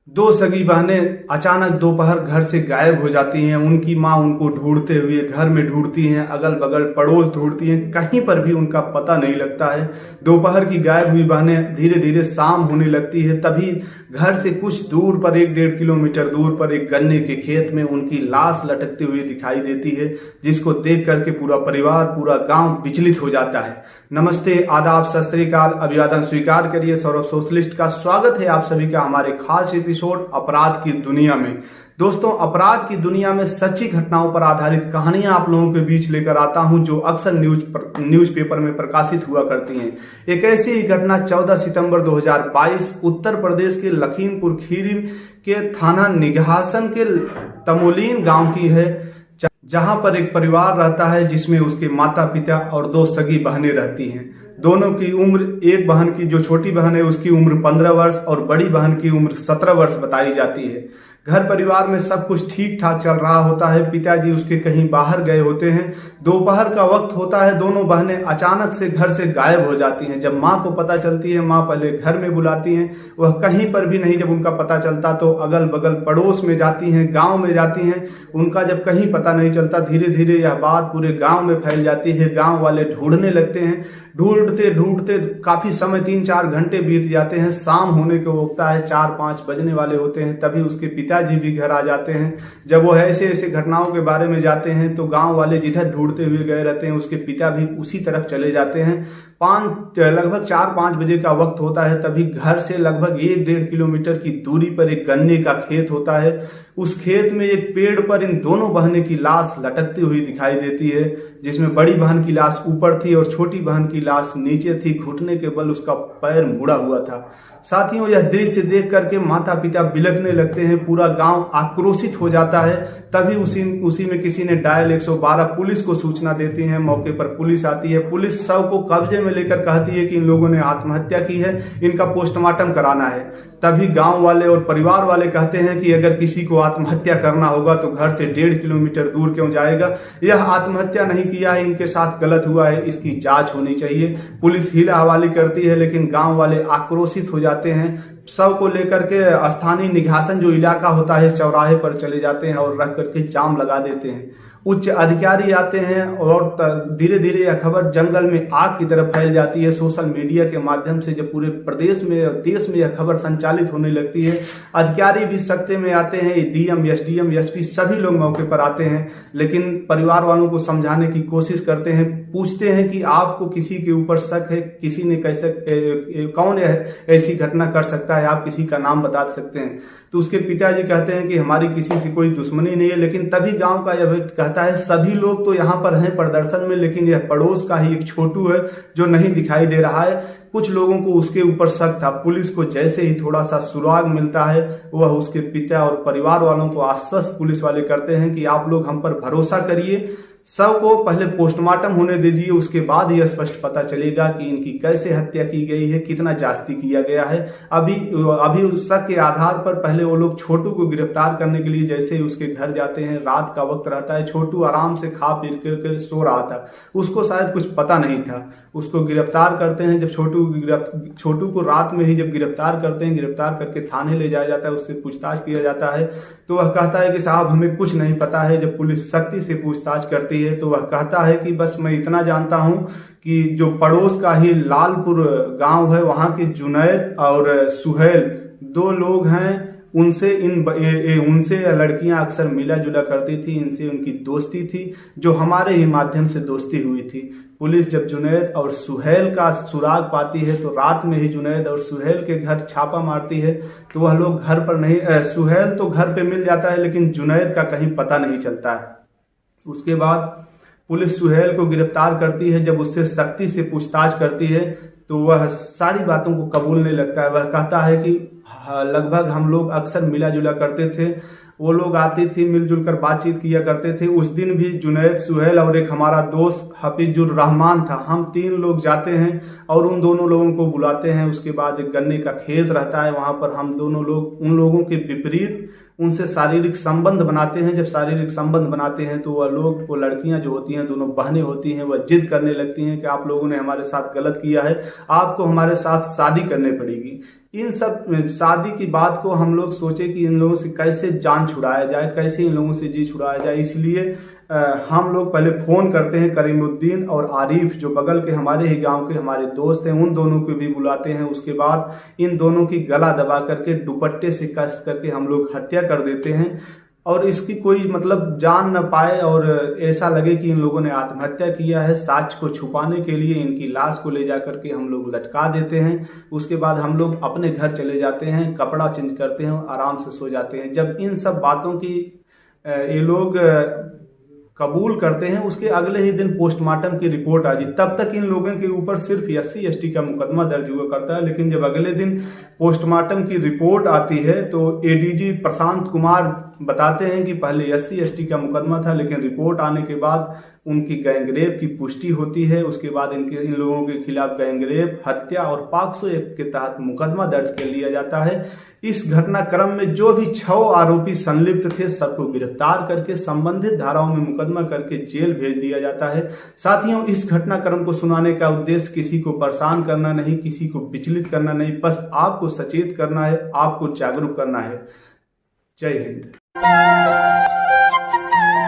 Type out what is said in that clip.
दो सगी बहनें अचानक दोपहर घर से गायब हो जाती हैं। उनकी मां उनको ढूंढते हुए घर में ढूंढती हैं, अगल बगल पड़ोस ढूंढती हैं, कहीं पर भी उनका पता नहीं लगता है। दोपहर की गायब हुई बहनें धीरे धीरे शाम होने लगती है। तभी घर से कुछ दूर पर 1-1.5 किलोमीटर दूर पर एक गन्ने के खेत में उनकी लाश लटकती हुई दिखाई देती है, जिसको देख करके पूरा परिवार, पूरा गांव विचलित हो जाता है। नमस्ते, आदाब, सत श्री अकाल, अभिवादन स्वीकार करिए। सौरभ सोशलिस्ट का स्वागत है आप सभी का हमारे खास एपिसोड अपराध की दुनिया में। दोस्तों, अपराध की दुनिया में सच्ची घटनाओं पर आधारित कहानियां आप लोगों के बीच लेकर आता हूं, जो अक्सर न्यूज़पेपर में प्रकाशित हुआ करती हैं। एक ऐसी ही घटना 14 सितंबर 2022 उत्तर प्रदेश के लखीमपुर खीरी के थाना निघासन के तमोलीन गांव की है, जहां पर एक परिवार रहता है जिसमें उसके माता पिता और दो सगी बहनें रहती हैं। दोनों की उम्र, एक बहन की जो छोटी बहन है उसकी उम्र 15 वर्ष और बड़ी बहन की उम्र 17 वर्ष बताई जाती है। घर परिवार में सब कुछ ठीक ठाक चल रहा होता है। पिताजी उसके कहीं बाहर गए होते हैं। दोपहर का वक्त होता है। दोनों बहनें अचानक से घर से गायब हो जाती हैं। जब माँ को पता चलती है, माँ पहले घर में बुलाती हैं, वह कहीं पर भी नहीं। जब उनका पता चलता तो अगल बगल पड़ोस में जाती हैं, गांव में जाती हैं। उनका जब कहीं पता नहीं चलता, धीरे धीरे यह बात पूरे गांव में फैल जाती है। गांव वाले ढूंढने लगते हैं। ढूंढते ढूंढते काफी समय, 3-4 घंटे बीत जाते हैं। शाम होने को होता है, 4-5 बजने वाले होते हैं। तभी उसके पिताजी भी घर आ जाते हैं। जब वो ऐसे ऐसे घटनाओं के बारे में जाते हैं तो गांव वाले जिधर ढूंढते हुए गए रहते हैं, उसके पिता भी उसी तरफ चले जाते हैं। लगभग 4-5 बजे का वक्त होता है। तभी घर से लगभग 1-1.5 किलोमीटर की दूरी पर एक गन्ने का खेत होता है। उस खेत में एक पेड़ पर इन दोनों बहनें की लाश लटकती हुई दिखाई देती है, जिसमें बड़ी बहन की लाश ऊपर थी और छोटी बहन की लाश नीचे थी। घुटने के बल उसका पैर मुड़ा हुआ था। साथियों, यह दृश्य देख करके माता पिता बिलखने लगते हैं। पूरा गांव आक्रोशित हो जाता है। तभी उसी में किसी ने डायल 112 पुलिस को सूचना देती है। मौके पर पुलिस आती है। पुलिस शव को कब्जे में लेकर कहती है कि इन लोगों ने आत्महत्या की है, इनका पोस्टमार्टम कराना है। तभी गांव वाले और परिवार वाले कहते हैं कि अगर किसी को आत्महत्या करना होगा तो घर से 1.5 किलोमीटर दूर क्यों जाएगा। यह आत्महत्या नहीं किया है, इनके साथ गलत हुआ है, इसकी जांच होनी चाहिए। पुलिस हीला हवाली करती है, लेकिन गांव वाले आक्रोशित हो जाते हैं। शव को लेकर के स्थानीय निघासन जो इलाका होता है, चौराहे पर चले जाते हैं और रख करके जाम लगा देते हैं। उच्च अधिकारी आते हैं और धीरे धीरे यह खबर जंगल में आग की तरफ फैल जाती है। सोशल मीडिया के माध्यम से जब पूरे प्रदेश में, देश में यह खबर संचालित होने लगती है, अधिकारी भी सत्ते में आते हैं। डीएम, एसडीएम, एसपी सभी लोग मौके पर आते हैं, लेकिन परिवार वालों को समझाने की कोशिश करते हैं। पूछते हैं कि आपको किसी के ऊपर शक है, किसी ने कैसे, कौन ऐसी घटना कर सकता है, आप किसी का नाम बता सकते हैं। तो उसके पिताजी कहते हैं कि हमारी किसी से कोई दुश्मनी नहीं है। लेकिन तभी गांव का यह व्यक्ति कहता है, सभी लोग तो यहाँ पर हैं प्रदर्शन में, लेकिन यह पड़ोस का ही एक छोटू है जो नहीं दिखाई दे रहा है। कुछ लोगों को उसके ऊपर शक था। पुलिस को जैसे ही थोड़ा सा सुराग मिलता है, वह उसके पिता और परिवार वालों को आश्वस्त पुलिस वाले करते हैं कि आप लोग हम पर भरोसा करिए, शव को पहले पोस्टमार्टम होने दीजिए, उसके बाद ही स्पष्ट पता चलेगा कि इनकी कैसे हत्या की गई है, कितना जास्ती किया गया है। अभी उस शक के आधार पर पहले वो लोग छोटू को गिरफ्तार करने के लिए जैसे ही उसके घर जाते हैं, रात का वक्त रहता है। छोटू आराम से खा पी कर सो रहा था, उसको शायद कुछ पता नहीं था। उसको गिरफ्तार करते हैं। जब छोटू को रात में ही जब गिरफ्तार करते हैं, गिरफ्तार करके थाने ले जाया जाता है, उससे पूछताछ किया जाता है, तो वह कहता है कि साहब हमें कुछ नहीं पता है। जब पुलिस सख्ती से पूछताछ करती है तो वह कहता है कि बस मैं इतना जानता हूं कि जो पड़ोस का ही लालपुर गांव है, वहां के जुनैद और सुहेल 2 लोग हैं। उनसे लड़कियां अक्सर मिला जुला करती थी, इनसे उनकी दोस्ती थी, जो हमारे ही माध्यम से दोस्ती हुई थी। पुलिस जब जुनैद और सुहेल का सुराग पाती है तो रात में ही जुनैद और सुहेल के घर छापा मारती है। तो वह लोग घर पर नहीं, सुहेल तो घर पे मिल जाता है, लेकिन जुनैद का कहीं पता नहीं चलता है। उसके बाद पुलिस सुहेल को गिरफ्तार करती है। जब उससे सख्ती से पूछताछ करती है तो वह सारी बातों को कबूलने लगता है। वह कहता है कि लगभग हम लोग अक्सर मिला जुला करते थे, वो लोग आते थे, मिलजुल कर बातचीत किया करते थे। उस दिन भी जुनैद, सुहेल और एक हमारा दोस्त हफीजुर रहमान था, हम 3 लोग जाते हैं और उन दोनों लोगों को बुलाते हैं। उसके बाद एक गन्ने का खेत रहता है, वहां पर हम दोनों लोग उन लोगों के विपरीत उनसे शारीरिक संबंध बनाते हैं। जब शारीरिक संबंध बनाते हैं तो वह लोग, वो लड़कियां जो होती हैं, दोनों बहनें होती हैं, वह जिद करने लगती हैं कि आप लोगों ने हमारे साथ गलत किया है, आपको हमारे साथ शादी करनी पड़ेगी। इन सब शादी की बात को हम लोग सोचे कि इन लोगों से कैसे जान छुड़ाया जाए, कैसे इन लोगों से जी छुड़ाया जाए। इसलिए हम लोग पहले फ़ोन करते हैं करीमुद्दीन और आरिफ, जो बगल के हमारे ही गांव के हमारे दोस्त हैं, उन दोनों को भी बुलाते हैं। उसके बाद इन दोनों की गला दबा करके दुपट्टे से कस करके हम लोग हत्या कर देते हैं, और इसकी कोई मतलब जान न पाए और ऐसा लगे कि इन लोगों ने आत्महत्या किया है। साक्ष्य को छुपाने के लिए इनकी लाश को ले जा करके हम लोग लटका देते हैं। उसके बाद हम लोग अपने घर चले जाते हैं, कपड़ा चेंज करते हैं, आराम से सो जाते हैं। जब इन सब बातों की ये लोग कबूल करते हैं, उसके अगले ही दिन पोस्टमार्टम की रिपोर्ट आ जाती। तब तक इन लोगों के ऊपर सिर्फ SC/ST का मुकदमा दर्ज हुआ करता है, लेकिन जब अगले दिन पोस्टमार्टम की रिपोर्ट आती है तो ADG प्रशांत कुमार बताते हैं कि पहले SC/ST का मुकदमा था, लेकिन रिपोर्ट आने के बाद उनकी गैंगरेप की पुष्टि होती है। उसके बाद इन लोगों के खिलाफ गैंगरेप, हत्या और POCSO एक्ट के तहत मुकदमा दर्ज कर लिया जाता है। इस घटनाक्रम में जो भी 6 आरोपी संलिप्त थे, सबको गिरफ्तार करके संबंधित धाराओं में मुकदमा करके जेल भेज दिया जाता है। साथियों, इस घटनाक्रम को सुनाने का उद्देश्य किसी को परेशान करना नहीं, किसी को विचलित करना नहीं, बस आपको सचेत करना है, आपको जागरूक करना है। जय हिंद।